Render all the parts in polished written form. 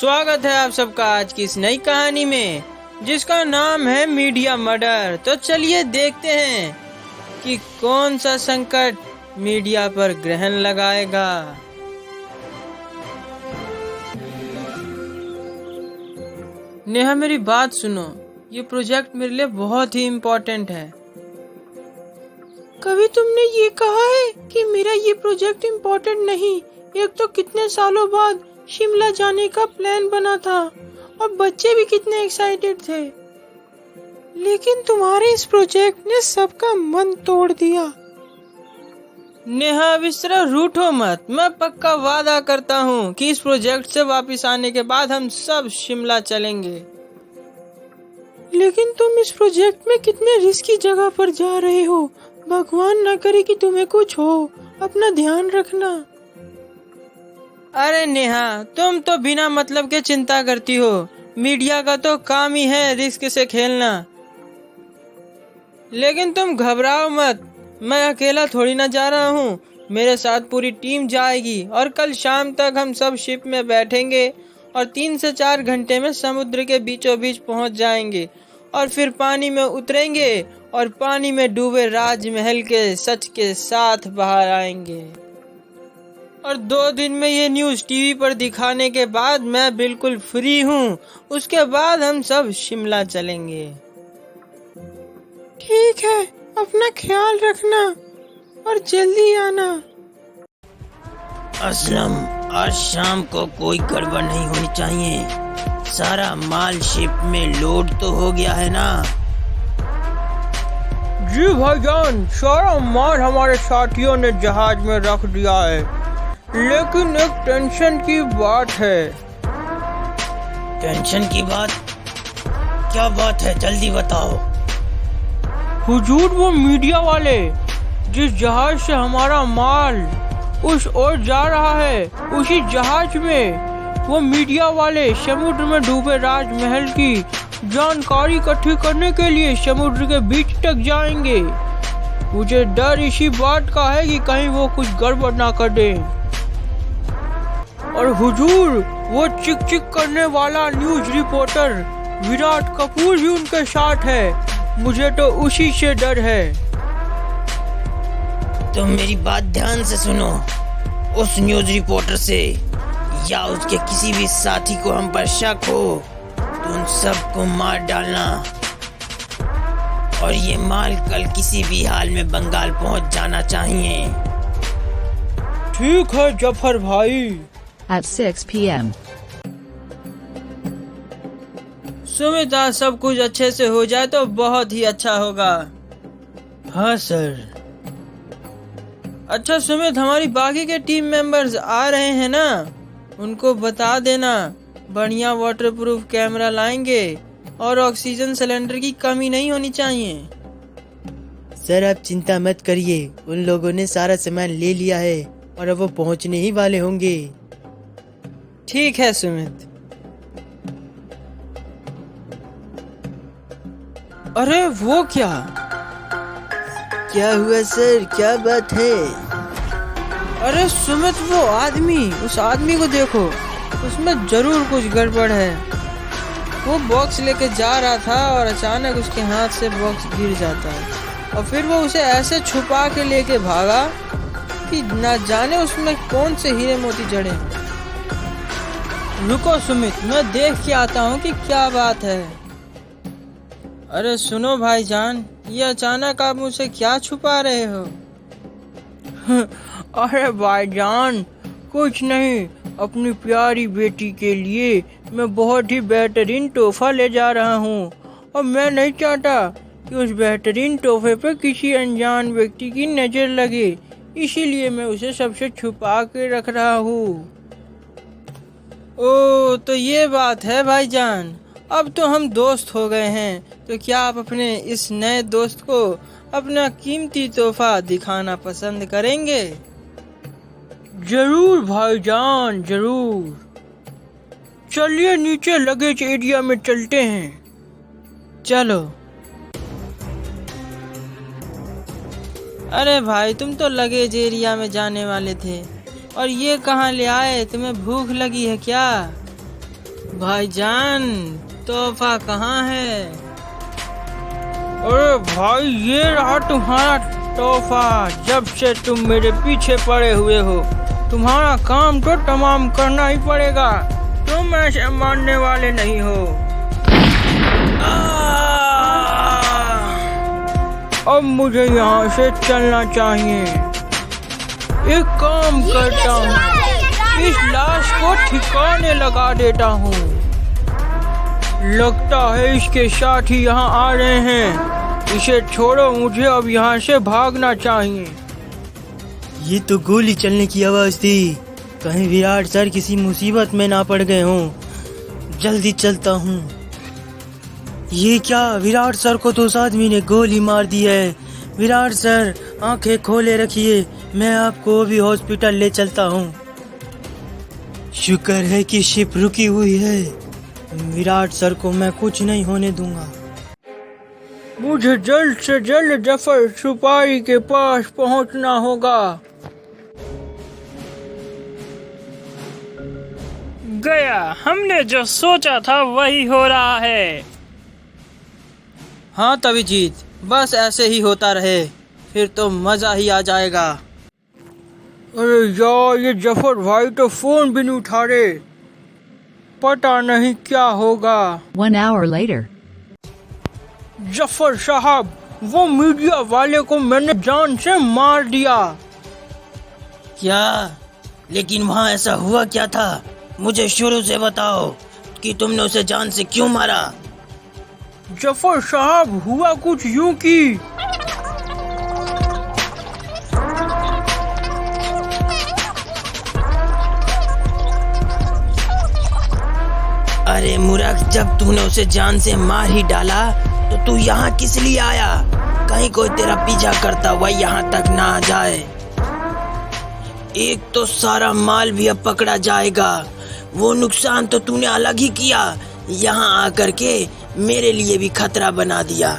स्वागत है आप सबका आज की इस नई कहानी में जिसका नाम है मीडिया मर्डर। तो चलिए देखते हैं कि कौन सा संकट मीडिया पर ग्रहण लगाएगा। नेहा मेरी बात सुनो, ये प्रोजेक्ट मेरे लिए बहुत ही इम्पोर्टेंट है। कभी तुमने ये कहा है कि मेरा ये प्रोजेक्ट इम्पोर्टेंट नहीं। एक तो कितने सालों बाद शिमला जाने का प्लान बना था और बच्चे भी कितने एक्साइटेड थे, लेकिन तुम्हारे इस प्रोजेक्ट ने सबका मन तोड़ दिया। नेहा अब इस तरह रूठो मत। मैं पक्का वादा करता हूँ कि इस प्रोजेक्ट से वापस आने के बाद हम सब शिमला चलेंगे। लेकिन तुम इस प्रोजेक्ट में कितने रिस्की जगह पर जा रहे हो। भगवान न करे कि तुम्हें कुछ हो, अपना ध्यान रखना। अरे नेहा, तुम तो बिना मतलब के चिंता करती हो। मीडिया का तो काम ही है रिस्क से खेलना। लेकिन तुम घबराओ मत, मैं अकेला थोड़ी ना जा रहा हूँ। मेरे साथ पूरी टीम जाएगी और कल शाम तक हम सब शिप में बैठेंगे और 3 से 4 घंटे में समुद्र के बीचों बीच पहुँच जाएंगे और फिर पानी में उतरेंगे और पानी में डूबे राजमहल के सच के साथ बाहर आएंगे। और 2 दिन में ये न्यूज़ टीवी पर दिखाने के बाद मैं बिल्कुल फ्री हूँ। उसके बाद हम सब शिमला चलेंगे। ठीक है, अपना ख्याल रखना और जल्दी आना। असलम, आज शाम को कोई गड़बड़ नहीं होनी चाहिए। सारा माल शिप में लोड तो हो गया है ना? जी भाईजान, सारा माल हमारे साथियों ने जहाज में रख दिया है, लेकिन एक टेंशन की बात है। टेंशन की बात? क्या बात है, जल्दी बताओ। हुजूर, वो मीडिया वाले जिस जहाज से हमारा माल उस ओर जा रहा है, उसी जहाज में वो मीडिया वाले समुद्र में डूबे राजमहल की जानकारी इकट्ठी करने के लिए समुद्र के बीच तक जाएंगे। मुझे डर इसी बात का है कि कहीं वो कुछ गड़बड़ ना कर दे। और हुजूर, वो चिक चिक करने वाला न्यूज रिपोर्टर विराट कपूर भी उनके साथ है। मुझे तो उसी से डर है। तुम मेरी बात ध्यान से सुनो। उस न्यूज रिपोर्टर से या उसके किसी भी साथी को हम पर शक हो तो उन सबको मार डालना और ये माल कल किसी भी हाल में बंगाल पहुंच जाना चाहिए। ठीक है जफर भाई। At 6 p.m. सुमिता, सब कुछ अच्छे से हो जाए तो बहुत ही अच्छा होगा। हाँ सर। अच्छा सुमित, हमारी बाकी के टीम मेंबर्स आ रहे हैं ना, उनको बता देना बढ़िया वाटरप्रूफ कैमरा लाएंगे और ऑक्सीजन सिलेंडर की कमी नहीं होनी चाहिए। सर आप चिंता मत करिए, उन लोगों ने सारा सामान ले लिया है और अब वो पहुंचने ही वाले होंगे। ठीक है सुमित। अरे वो क्या हुआ सर, क्या बात है? अरे सुमित, वो आदमी, उस आदमी को देखो, उसमें जरूर कुछ गड़बड़ है। वो बॉक्स लेके जा रहा था और अचानक उसके हाथ से बॉक्स गिर जाता है और फिर वो उसे ऐसे छुपा के लेके भागा कि ना जाने उसमें कौन से हीरे मोती जड़े हैं। रुको सुमित, मैं देख के आता हूँ कि क्या बात है। अरे सुनो भाईजान, ये अचानक आप मुझसे क्या छुपा रहे हो? अरे भाईजान, कुछ नहीं, अपनी प्यारी बेटी के लिए मैं बहुत ही बेहतरीन तोहफा ले जा रहा हूँ और मैं नहीं चाहता कि उस बेहतरीन तोहफे पे किसी अनजान व्यक्ति की नज़र लगे, इसीलिए मैं उसे सबसे छुपा के रख रहा हूँ। ओ, तो ये बात है भाईजान, अब तो हम दोस्त हो गए हैं, तो क्या आप अपने इस नए दोस्त को अपना कीमती तोहफा दिखाना पसंद करेंगे? जरूर भाईजान, जरूर। चलिए नीचे लगेज एरिया में चलते हैं। चलो। अरे भाई, तुम तो लगेज एरिया में जाने वाले थे और ये कहाँ ले आए? तुम्हें भूख लगी है क्या? भाईजान, तोहफा कहाँ है? अरे भाई, ये रहा तुम्हारा तोहफा। जब से तुम मेरे पीछे पड़े हुए हो, तुम्हारा काम तो तमाम करना ही पड़ेगा। तुम ऐसे मानने वाले नहीं हो। अब मुझे यहाँ से चलना चाहिए। एक काम करता हूँ, इस लाश को ठिकाने लगा देता हूँ। लगता है इसके साथी यहाँ आ रहे हैं। इसे छोड़ो, मुझे अब यहाँ से भागना चाहिए। ये तो गोली चलने की आवाज थी। कहीं विराट सर किसी मुसीबत में ना पड़ गए हों। जल्दी चलता हूँ। ये क्या, विराट सर को तो उस आदमी ने गोली मार दी है। विराट सर, आंखें खोले रखिए, मैं आपको अभी हॉस्पिटल ले चलता हूँ। शुक्र है कि शिप रुकी हुई है। विराट सर को मैं कुछ नहीं होने दूंगा। मुझे जल्द से जल्द जफर सुपारी के पास पहुंचना होगा। गया, हमने जो सोचा था वही हो रहा है। हाँ तविजीत, बस ऐसे ही होता रहे, फिर तो मजा ही आ जाएगा। अरे यार, ये जफर भाई तो फोन भी नहीं उठा रहे। पता नहीं क्या होगा। 1 hour later. जफर साहब, वो मीडिया वाले को मैंने जान से मार दिया। क्या? लेकिन वहाँ ऐसा हुआ क्या था? मुझे शुरू से बताओ कि तुमने उसे जान से क्यों मारा? जफर साहब, हुआ कुछ यूं कि अरे मूर्ख, जब तूने उसे जान से मार ही डाला तो तू यहाँ किस लिए आया? कहीं कोई तेरा पीछा करता हुआ यहाँ तक ना आ जाए। एक तो सारा माल भी अब पकड़ा जाएगा, वो नुकसान तो तूने अलग ही किया, यहाँ आकर के मेरे लिए भी खतरा बना दिया।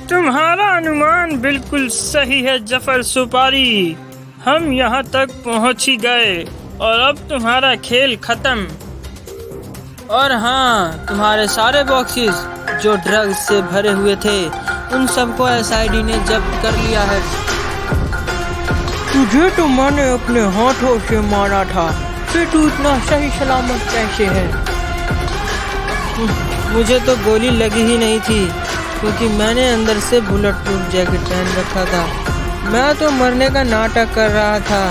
तुम्हारा अनुमान बिल्कुल सही है जफर सुपारी। हम यहाँ तक पहुँच ही गए और अब तुम्हारा खेल खत्म। और हाँ, तुम्हारे सारे बॉक्सेस जो ड्रग्स से भरे हुए थे, उन सबको एसआईडी ने जब्त कर लिया है। तुझे तो मैंने अपने हाथों से मारा था, फिर तू इतना सही सलामत कैसे है? मुझे तो गोली लगी ही नहीं थी, क्योंकि मैंने अंदर से बुलेट प्रूफ जैकेट पहन रखा था। मैं तो मरने का नाटक कर रहा था।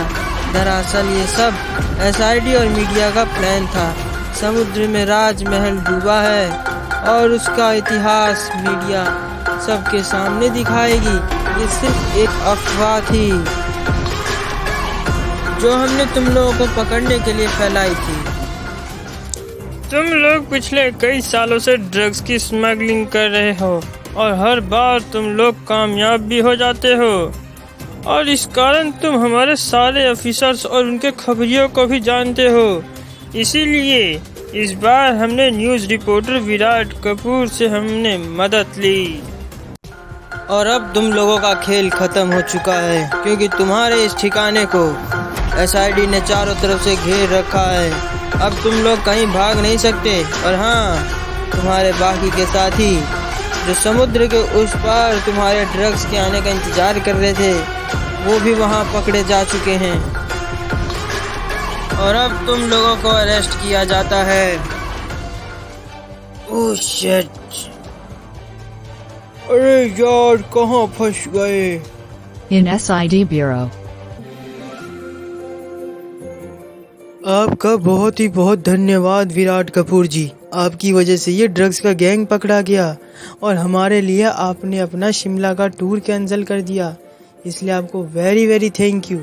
दरअसल ये सब एसआईडी और मीडिया का प्लान था। समुद्र में राजमहल डूबा है और उसका इतिहास मीडिया सबके सामने दिखाएगी। ये सिर्फ एक अफवाह थी जो हमने तुम लोगों को पकड़ने के लिए फैलाई थी। तुम लोग पिछले कई सालों से ड्रग्स की स्मगलिंग कर रहे हो और हर बार तुम लोग कामयाब भी हो जाते हो, और इस कारण तुम हमारे सारे ऑफिसर्स और उनके खबरियों को भी जानते हो। इसीलिए इस बार हमने न्यूज़ रिपोर्टर विराट कपूर से हमने मदद ली। और अब तुम लोगों का खेल खत्म हो चुका है, क्योंकि तुम्हारे इस ठिकाने को एसआईडी ने चारों तरफ से घेर रखा है। अब तुम लोग कहीं भाग नहीं सकते। और हाँ, तुम्हारे बाकी के साथी जो समुद्र के उस पार तुम्हारे ड्रग्स के आने का इंतजार कर रहे थे, वो भी वहाँ पकड़े जा चुके हैं। और अब तुम लोगों को अरेस्ट किया जाता है। Oh shit! अरे यार, कहाँ फंस गए? In SID Bureau. आपका बहुत ही बहुत धन्यवाद विराट कपूर जी। आपकी वजह से ये ड्रग्स का गैंग पकड़ा गया और हमारे लिए आपने अपना शिमला का टूर कैंसिल कर दिया, इसलिए आपको वेरी वेरी थैंक यू।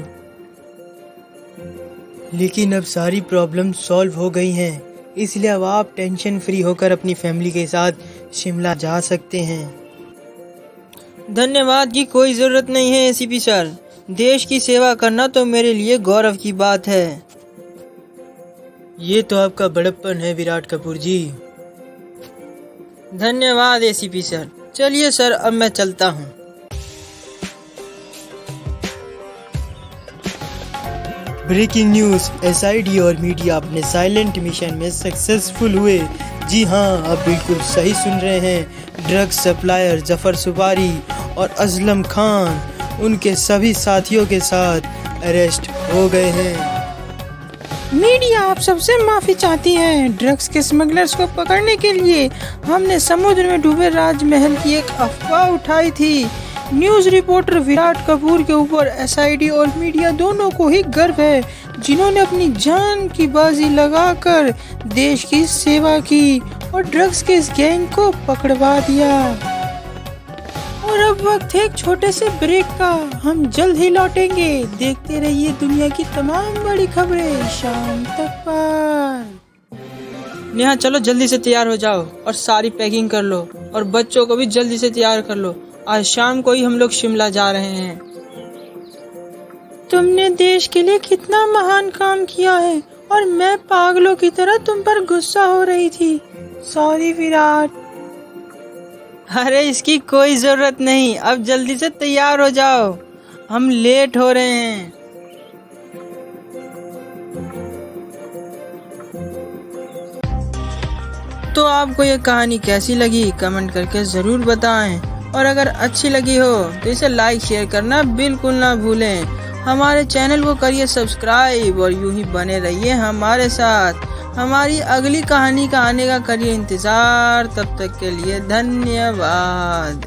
लेकिन अब सारी प्रॉब्लम सॉल्व हो गई हैं, इसलिए अब आप टेंशन फ्री होकर अपनी फैमिली के साथ शिमला जा सकते हैं। धन्यवाद की कोई ज़रूरत नहीं है एसीपी सर। देश की सेवा करना तो मेरे लिए गौरव की बात है। ये तो आपका बड़प्पन है विराट कपूर जी। धन्यवाद एसीपी सर। चलिए सर, अब मैं चलता हूँ। ब्रेकिंग न्यूज़, एसआईडी और मीडिया अपने साइलेंट मिशन में सक्सेसफुल हुए। जी हाँ, आप बिल्कुल सही सुन रहे हैं। ड्रग्स सप्लायर जफर सुपारी और अजलम खान उनके सभी साथियों के साथ अरेस्ट हो गए हैं। मीडिया आप सबसे माफी चाहती है। ड्रग्स के स्मगलर्स को पकड़ने के लिए हमने समुद्र में डूबे राजमहल की एक अफवाह उठाई थी। न्यूज़ रिपोर्टर विराट कपूर के ऊपर एसआईडी और मीडिया दोनों को ही गर्व है, जिन्होंने अपनी जान की बाजी लगाकर देश की सेवा की और ड्रग्स के इस गैंग को पकड़वा दिया। और अब वक्त है एक छोटे से ब्रेक का। हम जल्द ही लौटेंगे। देखते रहिए दुनिया की तमाम बड़ी खबरें शाम तक पर। नेहा, चलो जल्दी से तैयार हो जाओ और सारी पैकिंग कर लो और बच्चों को भी जल्दी से तैयार कर लो। आज शाम को ही हम लोग शिमला जा रहे हैं। तुमने देश के लिए कितना महान काम किया है और मैं पागलों की तरह तुम पर गुस्सा हो रही थी। सॉरी विराट। अरे इसकी कोई जरूरत नहीं, अब जल्दी से तैयार हो जाओ, हम लेट हो रहे हैं। तो आपको ये कहानी कैसी लगी कमेंट करके जरूर बताएं, और अगर अच्छी लगी हो तो इसे लाइक शेयर करना बिल्कुल ना भूलें। हमारे चैनल को करिए सब्सक्राइब और यूं ही बने रहिए हमारे साथ। हमारी अगली कहानी का आने का करिए इंतजार। तब तक के लिए धन्यवाद।